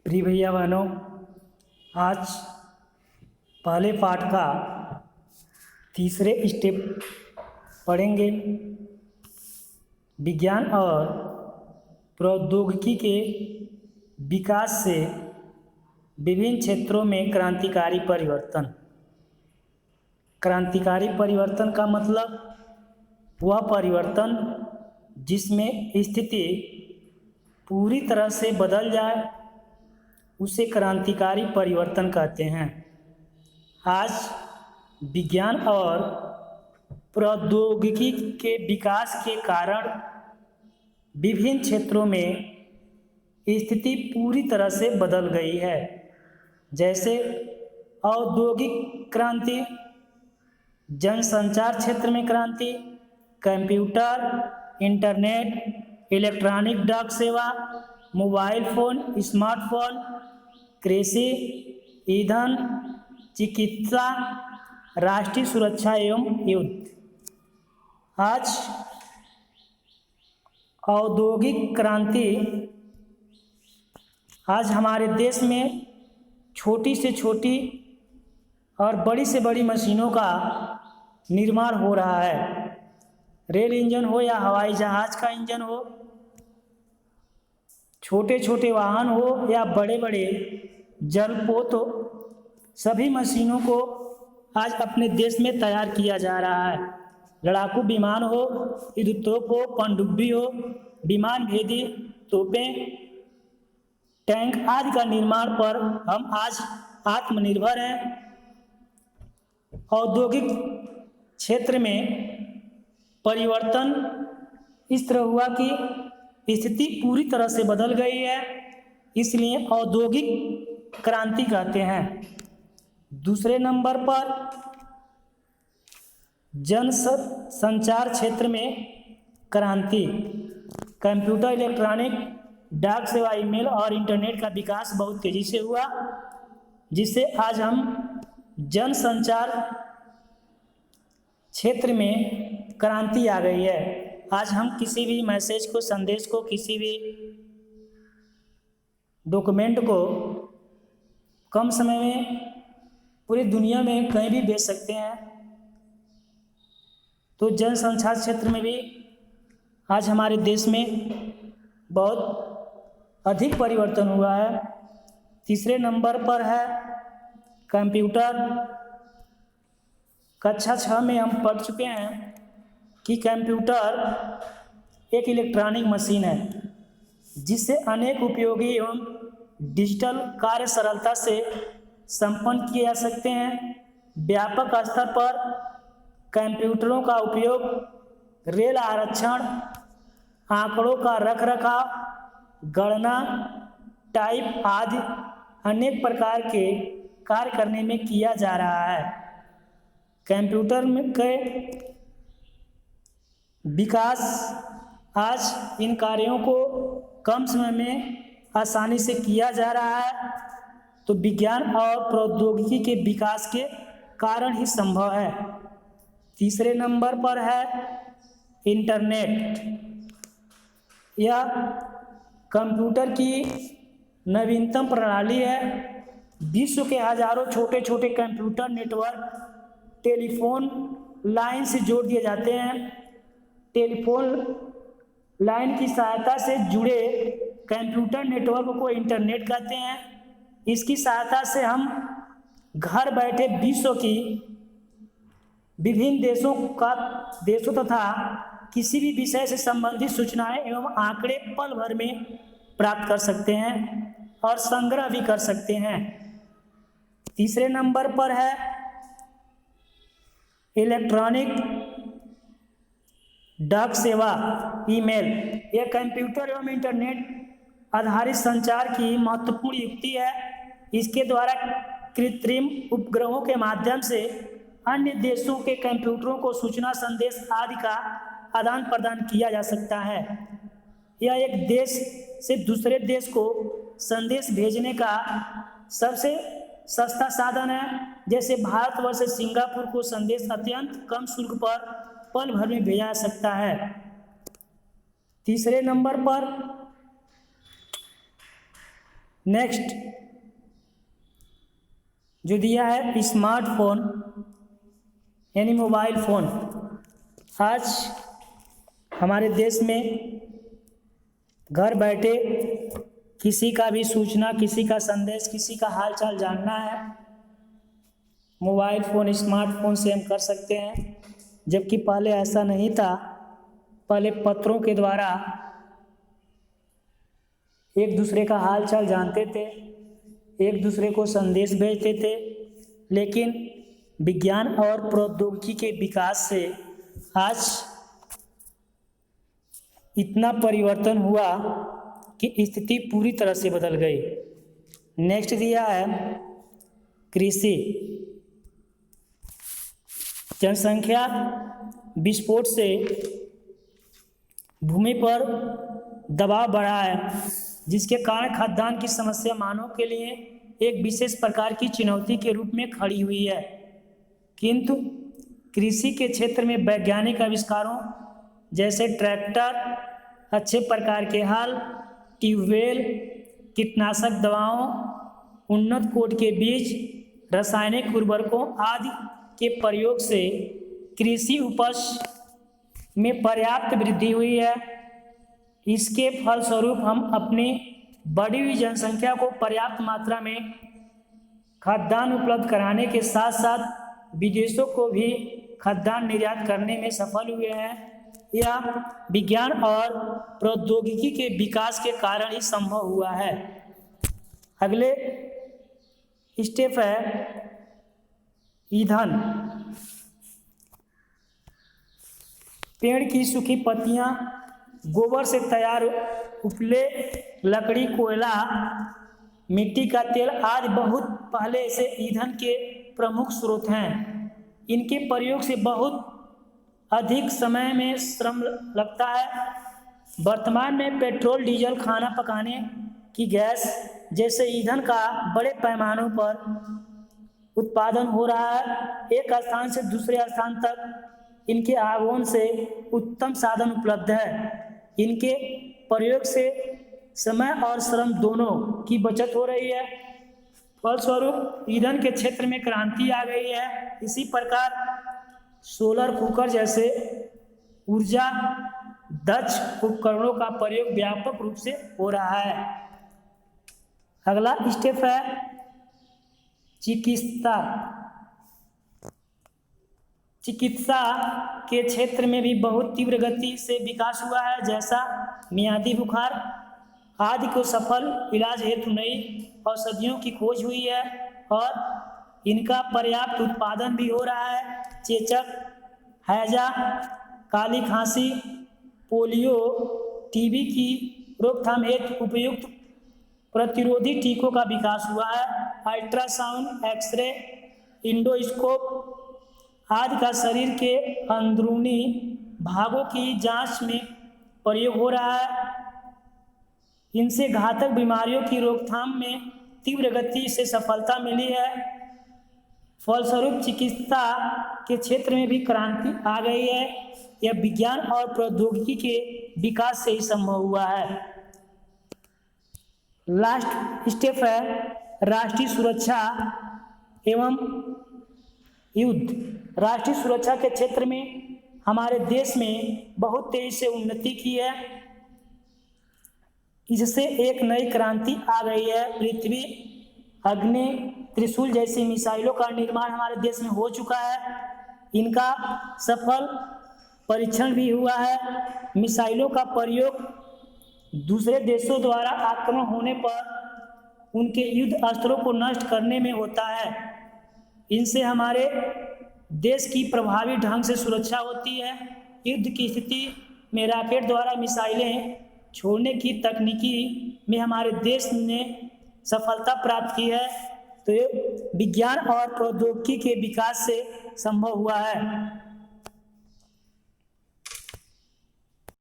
प्रिय भैया बहनों, आज पहले पाठ का तीसरे स्टेप पढ़ेंगे। विज्ञान और प्रौद्योगिकी के विकास से विभिन्न क्षेत्रों में क्रांतिकारी परिवर्तन। क्रांतिकारी परिवर्तन का मतलब वह परिवर्तन जिसमें स्थिति पूरी तरह से बदल जाए, उसे क्रांतिकारी परिवर्तन कहते हैं। आज विज्ञान और प्रौद्योगिकी के विकास के कारण विभिन्न क्षेत्रों में स्थिति पूरी तरह से बदल गई है। जैसे औद्योगिक क्रांति, जनसंचार क्षेत्र में क्रांति, कंप्यूटर, इंटरनेट, इलेक्ट्रॉनिक डाक सेवा, मोबाइल फ़ोन, स्मार्टफोन, कृषि, ईंधन, चिकित्सा, राष्ट्रीय सुरक्षा एवं युद्ध। आज औद्योगिक क्रांति आज हमारे देश में छोटी से छोटी और बड़ी से बड़ी मशीनों का निर्माण हो रहा है। रेल इंजन हो या हवाई जहाज़ का इंजन हो, छोटे छोटे वाहन हो या बड़े बड़े जलपोत हो, सभी मशीनों को आज अपने देश में तैयार किया जा रहा है। लड़ाकू विमान हो, युद्धतोप हो, पनडुब्बी हो, विमान भेदी तोपें, टैंक आदि का निर्माण पर हम आज आत्मनिर्भर हैं। औद्योगिक क्षेत्र में परिवर्तन इस तरह हुआ कि स्थिति पूरी तरह से बदल गई है, इसलिए औद्योगिक क्रांति कहते हैं। दूसरे नंबर पर जनसंचार क्षेत्र में क्रांति। कंप्यूटर, इलेक्ट्रॉनिक, डाक सेवा, ईमेल और इंटरनेट का विकास बहुत तेज़ी से हुआ, जिससे आज हम जनसंचार क्षेत्र में क्रांति आ गई है। आज हम किसी भी मैसेज को, संदेश को, किसी भी डॉक्यूमेंट को कम समय में पूरी दुनिया में कहीं भी भेज सकते हैं। तो जनसंचार क्षेत्र में भी आज हमारे देश में बहुत अधिक परिवर्तन हुआ है। तीसरे नंबर पर है कंप्यूटर। कक्षा 6 में हम पढ़ चुके हैं कि कंप्यूटर एक इलेक्ट्रॉनिक मशीन है जिससे अनेक उपयोगी एवं डिजिटल कार्य सरलता से संपन्न किए जा सकते हैं। व्यापक स्तर पर कंप्यूटरों का उपयोग रेल आरक्षण, आंकड़ों का रखरखाव, गणना, टाइप आदि अनेक प्रकार के कार्य करने में किया जा रहा है। कंप्यूटर में के विकास आज इन कार्यों को कम समय में आसानी से किया जा रहा है, तो विज्ञान और प्रौद्योगिकी के विकास के कारण ही संभव है। तीसरे नंबर पर है इंटरनेट। यह कंप्यूटर की नवीनतम प्रणाली है। विश्व के हजारों छोटे छोटे कंप्यूटर नेटवर्क टेलीफोन लाइन से जोड़ दिए जाते हैं। टेलीफोन लाइन की सहायता से जुड़े कंप्यूटर नेटवर्क को इंटरनेट कहते हैं। इसकी सहायता से हम घर बैठे विश्व की विभिन्न देशों तथा किसी भी विषय से संबंधित सूचनाएं एवं आंकड़े पल भर में प्राप्त कर सकते हैं और संग्रह भी कर सकते हैं। तीसरे नंबर पर है इलेक्ट्रॉनिक डाक सेवा, ईमेल। यह कंप्यूटर एवं इंटरनेट आधारित संचार की महत्वपूर्ण युक्ति है। इसके द्वारा कृत्रिम उपग्रहों के माध्यम से अन्य देशों के कंप्यूटरों को सूचना, संदेश आदि का आदान प्रदान किया जा सकता है। यह एक देश से दूसरे देश को संदेश भेजने का सबसे सस्ता साधन है। जैसे भारतवर्ष से सिंगापुर को संदेश अत्यंत कम शुल्क पर पल भर में भेजा जा सकता है। तीसरे नंबर पर नेक्स्ट जो दिया है स्मार्टफोन यानी मोबाइल फ़ोन। आज हमारे देश में घर बैठे किसी का भी सूचना, किसी का संदेश, किसी का हालचाल जानना है, मोबाइल फ़ोन, स्मार्टफोन से हम कर सकते हैं। जबकि पहले ऐसा नहीं था। पहले पत्रों के द्वारा एक दूसरे का हालचाल जानते थे, एक दूसरे को संदेश भेजते थे। लेकिन विज्ञान और प्रौद्योगिकी के विकास से आज इतना परिवर्तन हुआ कि स्थिति पूरी तरह से बदल गई। नेक्स्ट दिया है कृषि। जनसंख्या विस्फोट से भूमि पर दबाव बढ़ा है, जिसके कारण खाद्यान्न की समस्या मानव के लिए एक विशेष प्रकार की चुनौती के रूप में खड़ी हुई है। किंतु कृषि के क्षेत्र में वैज्ञानिक आविष्कारों जैसे ट्रैक्टर, अच्छे प्रकार के हल, ट्यूबवेल, कीटनाशक दवाओं, उन्नत कोट के बीज, रासायनिक उर्वरकों आदि के प्रयोग से कृषि उपज में पर्याप्त वृद्धि हुई है। इसके फलस्वरूप हम अपनी बढ़ी हुई जनसंख्या को पर्याप्त मात्रा में खाद्यान्न उपलब्ध कराने के साथ साथ विदेशों को भी खाद्यान्न निर्यात करने में सफल हुए हैं। यह विज्ञान और प्रौद्योगिकी के विकास के कारण ही संभव हुआ है। अगले स्टेप है ईंधन। पेड़ की सूखी पत्तियां, गोबर से तैयार उपले, लकड़ी, कोयला, मिट्टी का तेल आदि बहुत पहले से ईंधन के प्रमुख स्रोत हैं। इनके प्रयोग से बहुत अधिक समय में श्रम लगता है। वर्तमान में पेट्रोल, डीजल, खाना पकाने की गैस जैसे ईंधन का बड़े पैमानों पर उत्पादन हो रहा है। एक स्थान से दूसरे स्थान तक इनके आगमन से उत्तम साधन उपलब्ध है। इनके प्रयोग से समय और श्रम दोनों की बचत हो रही है। फलस्वरूप ईंधन के क्षेत्र में क्रांति आ गई है। इसी प्रकार सोलर कुकर जैसे ऊर्जा दक्ष उपकरणों का प्रयोग व्यापक रूप से हो रहा है। अगला स्टेप है चिकित्सा। चिकित्सा के क्षेत्र में भी बहुत तीव्र गति से विकास हुआ है। जैसा मियादी बुखार आदि को सफल इलाज हेतु नई औषधियों की खोज हुई है और इनका पर्याप्त उत्पादन भी हो रहा है। चेचक, हैजा, काली खांसी, पोलियो, टीबी की रोकथाम हेतु उपयुक्त प्रतिरोधी टीकों का विकास हुआ है। अल्ट्रासाउंड, एक्सरे, इंडोस्कोप आदि का शरीर के अंदरूनी भागों की जांच में प्रयोग हो रहा है। इनसे घातक बीमारियों की रोकथाम में तीव्र गति से सफलता मिली है। फलस्वरूप चिकित्सा के क्षेत्र में भी क्रांति आ गई है। यह विज्ञान और प्रौद्योगिकी के विकास से ही संभव हुआ है। लास्ट स्टेप है राष्ट्रीय सुरक्षा एवं युद्ध। राष्ट्रीय सुरक्षा के क्षेत्र में हमारे देश में बहुत तेजी से उन्नति की है। इससे एक नई क्रांति आ गई है। पृथ्वी, अग्नि, त्रिशूल जैसी मिसाइलों का निर्माण हमारे देश में हो चुका है। इनका सफल परीक्षण भी हुआ है। मिसाइलों का प्रयोग दूसरे देशों द्वारा आक्रमण होने पर उनके युद्ध अस्त्रों को नष्ट करने में होता है। इनसे हमारे देश की प्रभावी ढंग से सुरक्षा होती है। युद्ध की स्थिति में रॉकेट द्वारा मिसाइलें छोड़ने की तकनीकी में हमारे देश ने सफलता प्राप्त की है। तो ये विज्ञान और प्रौद्योगिकी के विकास से संभव हुआ है।